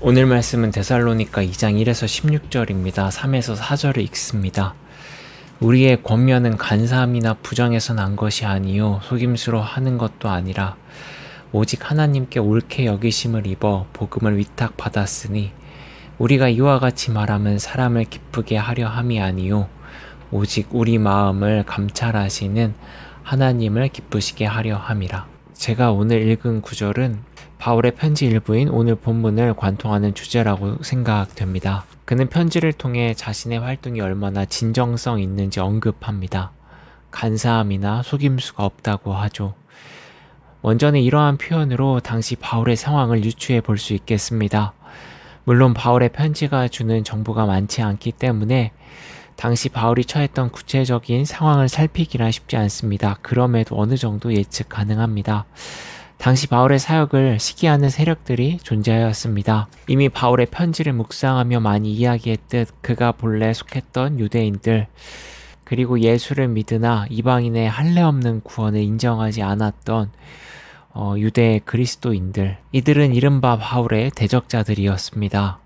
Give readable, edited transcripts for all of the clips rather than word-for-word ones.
오늘 말씀은 데살로니가 2장 1에서 16절입니다. 3에서 4절을 읽습니다. 우리의 권면은 간사함이나 부정에서 난 것이 아니요 속임수로 하는 것도 아니라 오직 하나님께 옳게 여기심을 입어 복음을 위탁받았으니 우리가 이와 같이 말하면 사람을 기쁘게 하려 함이 아니요 오직 우리 마음을 감찰하시는 하나님을 기쁘시게 하려 함이라. 제가 오늘 읽은 구절은 바울의 편지 일부인 오늘 본문을 관통하는 주제라고 생각됩니다. 그는 편지를 통해 자신의 활동이 얼마나 진정성 있는지 언급합니다. 간사함이나 속임수가 없다고 하죠. 먼저는 이러한 표현으로 당시 바울의 상황을 유추해 볼 수 있겠습니다. 물론 바울의 편지가 주는 정보가 많지 않기 때문에 당시 바울이 처했던 구체적인 상황을 살피기라 쉽지 않습니다. 그럼에도 어느 정도 예측 가능합니다. 당시 바울의 사역을 시기하는 세력들이 존재하였습니다. 이미 바울의 편지를 묵상하며 많이 이야기했듯 그가 본래 속했던 유대인들, 그리고 예수를 믿으나 이방인의 할례 없는 구원을 인정하지 않았던 유대 그리스도인들, 이들은 이른바 바울의 대적자들이었습니다.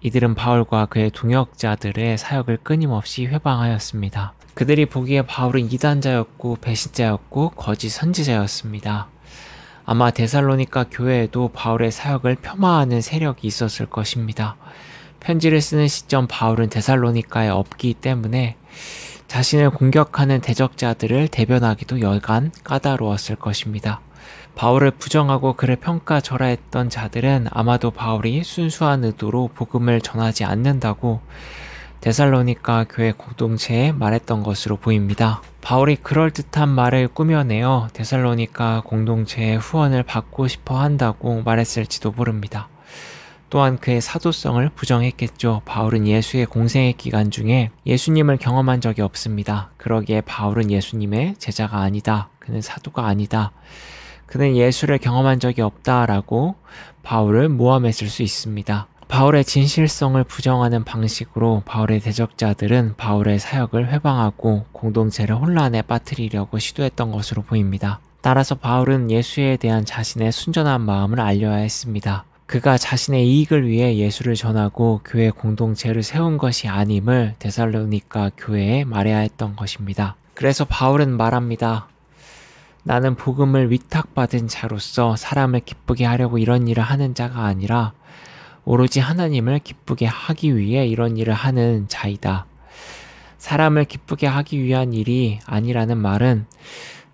이들은 바울과 그의 동역자들의 사역을 끊임없이 회방하였습니다. 그들이 보기에 바울은 이단자였고 배신자였고 거짓 선지자였습니다. 아마 데살로니가 교회에도 바울의 사역을 폄하하는 세력이 있었을 것입니다. 편지를 쓰는 시점 바울은 데살로니가에 없기 때문에 자신을 공격하는 대적자들을 대변하기도 여간 까다로웠을 것입니다. 바울을 부정하고 그를 평가절하했던 자들은 아마도 바울이 순수한 의도로 복음을 전하지 않는다고 데살로니가 교회 공동체에 말했던 것으로 보입니다. 바울이 그럴듯한 말을 꾸며내어 데살로니가 공동체의 후원을 받고 싶어 한다고 말했을지도 모릅니다. 또한 그의 사도성을 부정했겠죠. 바울은 예수의 공생의 기간 중에 예수님을 경험한 적이 없습니다. 그러기에 바울은 예수님의 제자가 아니다. 그는 사도가 아니다. 그는 예수를 경험한 적이 없다라고 바울을 모함했을 수 있습니다. 바울의 진실성을 부정하는 방식으로 바울의 대적자들은 바울의 사역을 회방하고 공동체를 혼란에 빠뜨리려고 시도했던 것으로 보입니다. 따라서 바울은 예수에 대한 자신의 순전한 마음을 알려야 했습니다. 그가 자신의 이익을 위해 예수를 전하고 교회 공동체를 세운 것이 아님을 데살로니가 교회에 말해야 했던 것입니다. 그래서 바울은 말합니다. 나는 복음을 위탁받은 자로서 사람을 기쁘게 하려고 이런 일을 하는 자가 아니라 오로지 하나님을 기쁘게 하기 위해 이런 일을 하는 자이다. 사람을 기쁘게 하기 위한 일이 아니라는 말은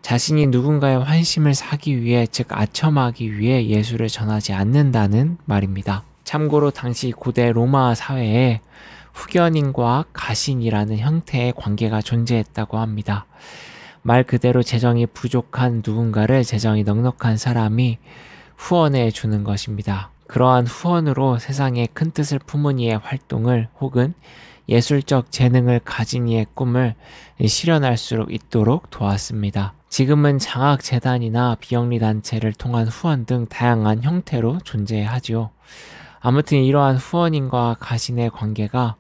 자신이 누군가의 환심을 사기 위해, 즉 아첨하기 위해 예수를 전하지 않는다는 말입니다. 참고로 당시 고대 로마 사회에 후견인과 가신이라는 형태의 관계가 존재했다고 합니다. 말 그대로 재정이 부족한 누군가를 재정이 넉넉한 사람이 후원해 주는 것입니다. 그러한 후원으로 세상에 큰 뜻을 품은 이의 활동을 혹은 예술적 재능을 가진 이의 꿈을 실현할 수 있도록 도왔습니다. 지금은 장학재단이나 비영리단체를 통한 후원 등 다양한 형태로 존재하지요. 아무튼 이러한 후원인과 가신의 관계가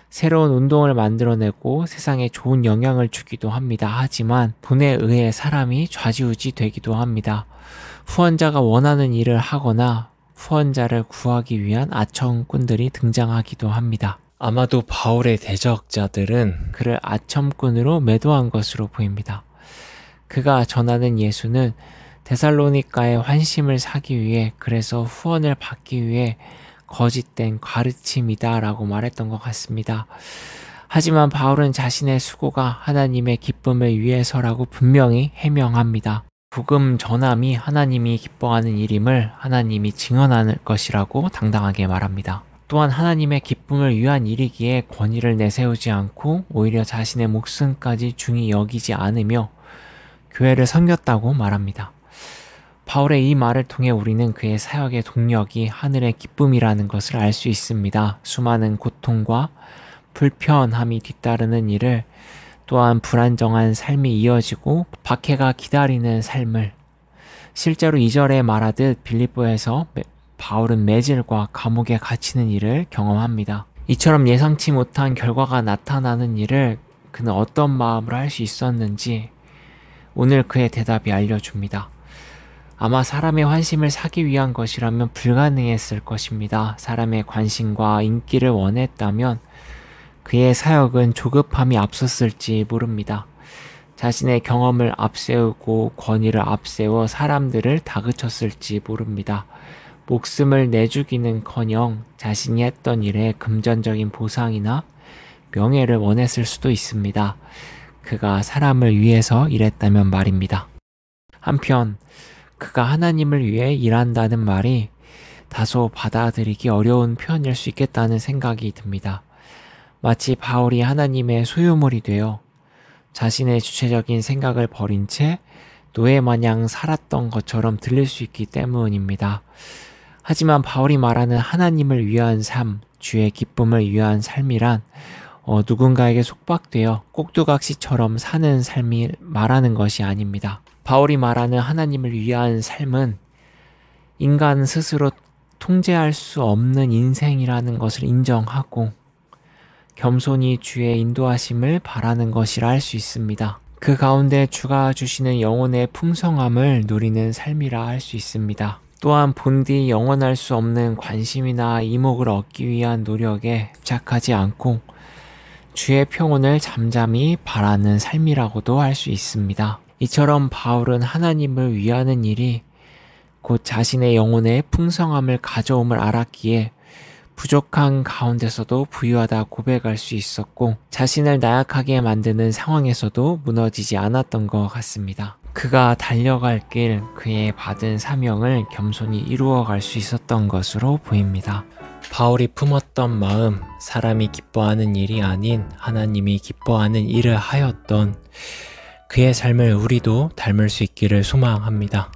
새로운 운동을 만들어내고 세상에 좋은 영향을 주기도 합니다. 하지만 돈에 의해 사람이 좌지우지 되기도 합니다. 후원자가 원하는 일을 하거나 후원자를 구하기 위한 아첨꾼들이 등장하기도 합니다. 아마도 바울의 대적자들은 그를 아첨꾼으로 매도한 것으로 보입니다. 그가 전하는 예수는 데살로니가의 환심을 사기 위해, 그래서 후원을 받기 위해 거짓된 가르침이다 라고 말했던 것 같습니다. 하지만 바울은 자신의 수고가 하나님의 기쁨을 위해서라고 분명히 해명합니다. 복음 전함이 하나님이 기뻐하는 일임을 하나님이 증언할 것이라고 당당하게 말합니다. 또한 하나님의 기쁨을 위한 일이기에 권위를 내세우지 않고 오히려 자신의 목숨까지 중히 여기지 않으며 교회를 섬겼다고 말합니다. 바울의 이 말을 통해 우리는 그의 사역의 동력이 하늘의 기쁨이라는 것을 알 수 있습니다. 수많은 고통과 불편함이 뒤따르는 일을, 또한 불안정한 삶이 이어지고 박해가 기다리는 삶을, 실제로 2절에 말하듯 빌립보에서 바울은 매질과 감옥에 갇히는 일을 경험합니다. 이처럼 예상치 못한 결과가 나타나는 일을 그는 어떤 마음으로 할 수 있었는지 오늘 그의 대답이 알려줍니다. 아마 사람의 환심을 사기 위한 것이라면 불가능했을 것입니다. 사람의 관심과 인기를 원했다면 그의 사역은 조급함이 앞섰을지 모릅니다. 자신의 경험을 앞세우고 권위를 앞세워 사람들을 다그쳤을지 모릅니다. 목숨을 내주기는커녕 자신이 했던 일에 금전적인 보상이나 명예를 원했을 수도 있습니다. 그가 사람을 위해서 일했다면 말입니다. 한편 그가 하나님을 위해 일한다는 말이 다소 받아들이기 어려운 표현일 수 있겠다는 생각이 듭니다. 마치 바울이 하나님의 소유물이 되어 자신의 주체적인 생각을 버린 채 노예마냥 살았던 것처럼 들릴 수 있기 때문입니다. 하지만 바울이 말하는 하나님을 위한 삶, 주의 기쁨을 위한 삶이란 누군가에게 속박되어 꼭두각시처럼 사는 삶이 말하는 것이 아닙니다. 바울이 말하는 하나님을 위한 삶은 인간 스스로 통제할 수 없는 인생이라는 것을 인정하고 겸손히 주의 인도하심을 바라는 것이라 할 수 있습니다. 그 가운데 주가 주시는 영혼의 풍성함을 누리는 삶이라 할 수 있습니다. 또한 본디 영원할 수 없는 관심이나 이목을 얻기 위한 노력에 집착하지 않고 주의 평온을 잠잠히 바라는 삶이라고도 할 수 있습니다. 이처럼 바울은 하나님을 위하는 일이 곧 자신의 영혼의 풍성함을 가져옴을 알았기에 부족한 가운데서도 부유하다 고백할 수 있었고 자신을 나약하게 만드는 상황에서도 무너지지 않았던 것 같습니다. 그가 달려갈 길, 그의 받은 사명을 겸손히 이루어갈 수 있었던 것으로 보입니다. 바울이 품었던 마음, 사람이 기뻐하는 일이 아닌 하나님이 기뻐하는 일을 하였던 그의 삶을 우리도 닮을 수 있기를 소망합니다.